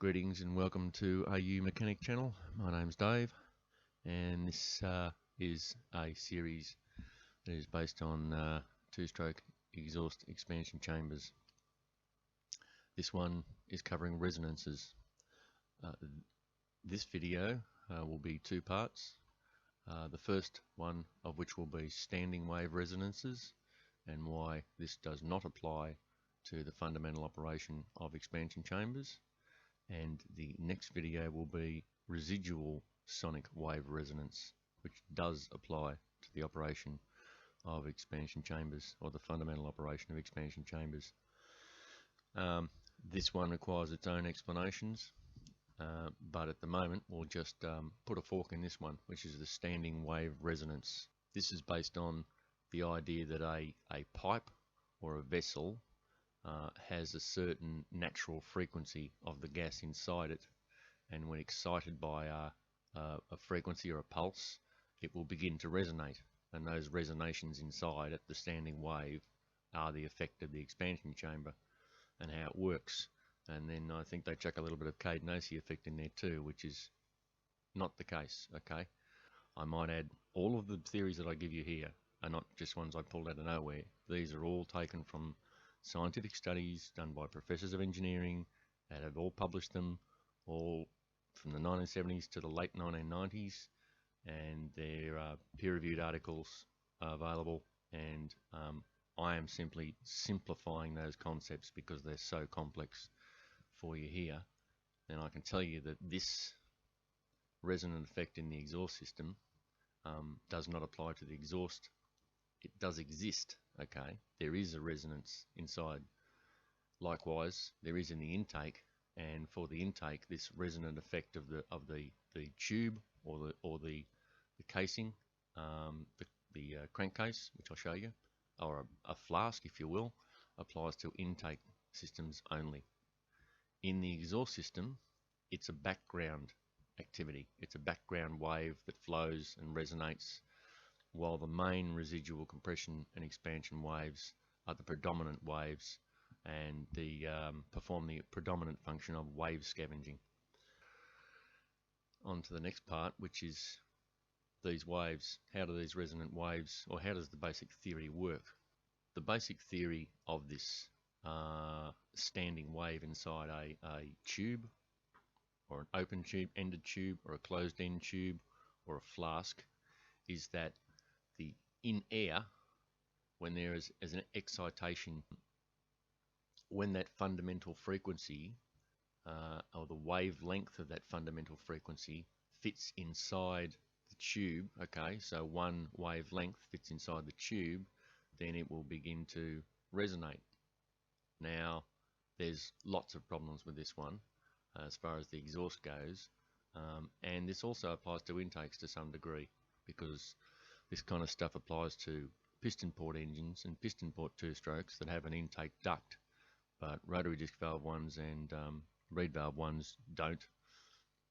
Greetings and welcome to AU Mechanic channel. My name's Dave, and this is a series that is based on two-stroke exhaust expansion chambers. This one is covering resonances. This video will be two parts. The first one of which will be standing wave resonances and why this does not apply to the fundamental operation of expansion chambers. And the next video will be residual sonic wave resonance, which does apply to the operation of expansion chambers, or the fundamental operation of expansion chambers. This one requires its own explanations, but at the moment we'll just put a fork in this one, which is the standing wave resonance. This is based on the idea that a pipe or a vessel has a certain natural frequency of the gas inside it, and when excited by a frequency or a pulse, it will begin to resonate, and those resonations inside at the standing wave are the effect of the expansion chamber and how it works. And then I think they chuck a little bit of Cadenacy effect in there too, which is not the case. Okay, I might add, all of the theories that I give you here are not just ones I pulled out of nowhere. These are all taken from scientific studies done by professors of engineering that have all published them, all from the 1970s to the late 1990s, and there are peer-reviewed articles available, and I am simply simplifying those concepts because they're so complex for you here. And I can tell you that this resonant effect in the exhaust system does not apply to the exhaust. It does exist, okay? There is a resonance inside. Likewise, there is in the intake, and for the intake, this resonant effect of the tube or the casing, the crankcase, which I'll show you, or a flask, if you will, applies to intake systems only. In the exhaust system, it's a background activity. It's a background wave that flows and resonates, while the main residual compression and expansion waves are the predominant waves, and perform the predominant function of wave scavenging. On to the next part, which is these waves. How do these resonant waves, or how does the basic theory work? The basic theory of this standing wave inside a tube, or an open tube, ended tube, or a closed end tube, or a flask, is that in air, when there is an excitation, when that fundamental frequency or the wavelength of that fundamental frequency fits inside the tube, okay, so one wavelength fits inside the tube, then it will begin to resonate. Now, there's lots of problems with this one as far as the exhaust goes, and this also applies to intakes to some degree, because this kind of stuff applies to piston port engines and piston port two-strokes that have an intake duct, but rotary disc valve ones and reed valve ones don't.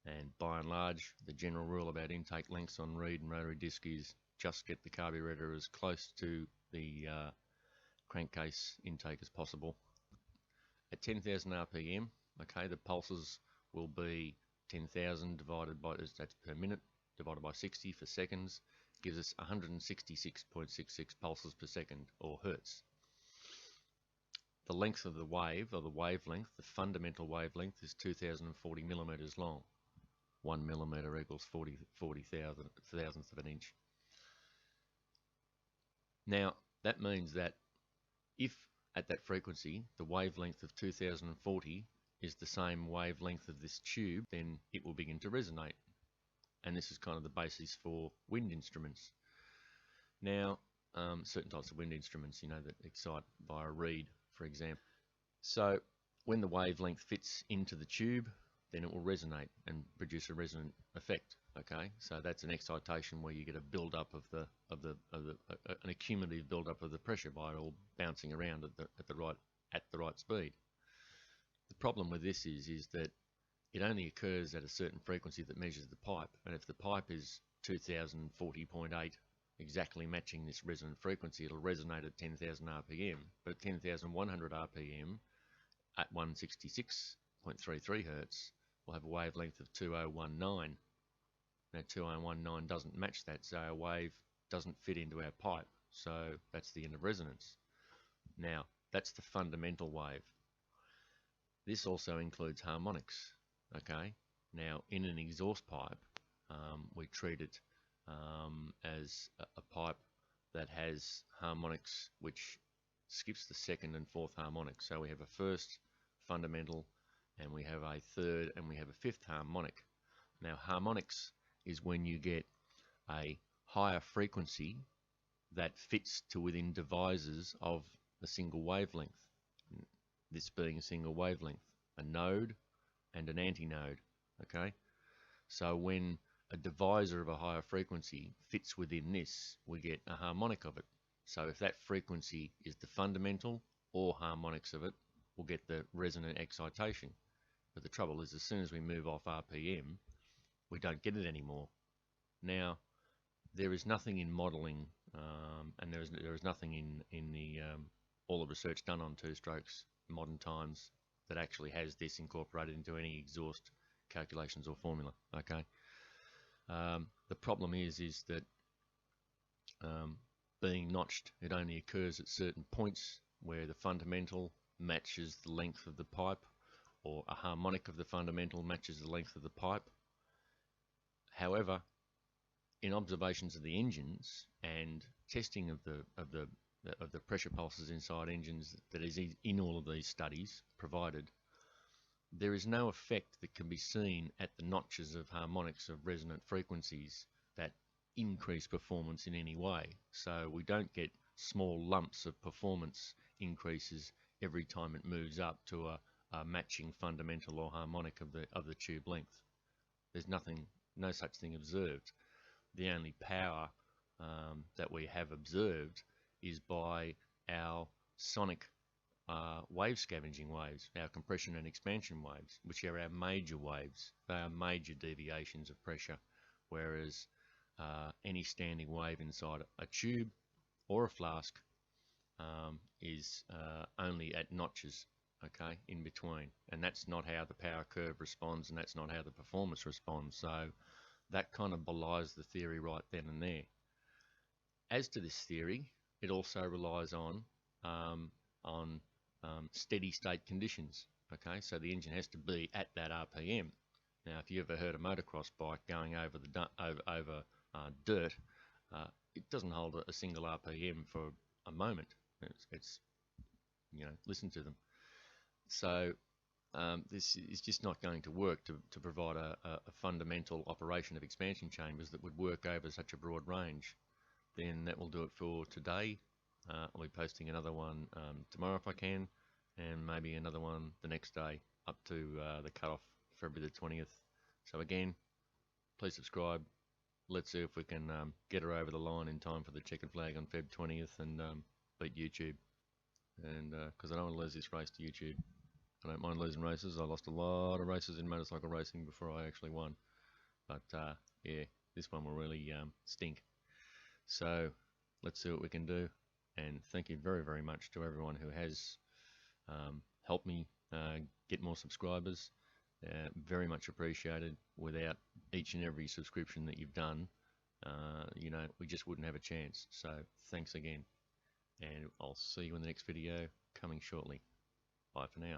And by and large, the general rule about intake lengths on reed and rotary disc is just get the carburetor as close to the crankcase intake as possible. At 10,000 RPM, okay, the pulses will be 10,000 divided by, that's per minute, divided by 60 for seconds, gives us 166.66 pulses per second, or hertz. The length of the wave, or the wavelength, the fundamental wavelength, is 2040 millimeters long. 1 millimeter equals 40 thousandths of an inch. Now, that means that if at that frequency the wavelength of 2040 is the same wavelength of this tube, then it will begin to resonate. And this is kind of the basis for wind instruments. Now, certain types of wind instruments, you know, that excite via reed, for example. So when the wavelength fits into the tube, then it will resonate and produce a resonant effect. Okay, so that's an excitation where you get a build-up of an accumulative build-up of the pressure by it all bouncing around at the right speed. The problem with this is that it only occurs at a certain frequency that measures the pipe, and if the pipe is 2040.8, exactly matching this resonant frequency, it'll resonate at 10,000 RPM, but at 10,100 RPM at 166.33 Hertz, will have a wavelength of 2019. Now 2019 doesn't match that, so our wave doesn't fit into our pipe. So that's the end of resonance. Now, that's the fundamental wave. This also includes harmonics. Okay. Now, in an exhaust pipe, we treat it as a pipe that has harmonics which skips the second and fourth harmonic. So we have a first fundamental, and we have a third, and we have a fifth harmonic. Now, harmonics is when you get a higher frequency that fits to within divisors of a single wavelength. This being a single wavelength, a node and an antinode. Okay, so when a divisor of a higher frequency fits within this, we get a harmonic of it. So if that frequency is the fundamental or harmonics of it, we'll get the resonant excitation. But the trouble is, as soon as we move off RPM, we don't get it anymore. Now, there is nothing in modeling, and there is nothing in the all the research done on two-strokes modern times that actually has this incorporated into any exhaust calculations or formula. Okay. The problem is that being notched, it only occurs at certain points where the fundamental matches the length of the pipe, or a harmonic of the fundamental matches the length of the pipe. However, in observations of the engines and testing of the pressure pulses inside engines that is in all of these studies provided, there is no effect that can be seen at the notches of harmonics of resonant frequencies that increase performance in any way. So we don't get small lumps of performance increases every time it moves up to a matching fundamental or harmonic of the tube length. There's no such thing observed. The only power that we have observed is by our sonic wave scavenging waves, our compression and expansion waves, which are our major waves. They are major deviations of pressure, whereas any standing wave inside a tube or a flask is only at notches, okay, in between. And that's not how the power curve responds, and that's not how the performance responds. So that kind of belies the theory right then and there. As to this theory, it also relies on steady state conditions. Okay, so the engine has to be at that RPM. Now, if you ever heard a motocross bike going over dirt, it doesn't hold a single RPM for a moment. It's listen to them. So this is just not going to work to provide a fundamental operation of expansion chambers that would work over such a broad range. Then that will do it for today. I'll be posting another one tomorrow if I can, and maybe another one the next day up to the cutoff, February the 20th. So again, please subscribe. Let's see if we can get her over the line in time for the checkered flag on Feb 20th and beat YouTube. And because I don't want to lose this race to YouTube. I don't mind losing races. I lost a lot of races in motorcycle racing before I actually won. But yeah, this one will really stink. So let's see what we can do. And thank you very, very much to everyone who has helped me get more subscribers. Very much appreciated. Without each and every subscription that you've done, we just wouldn't have a chance. So thanks again. And I'll see you in the next video coming shortly. Bye for now.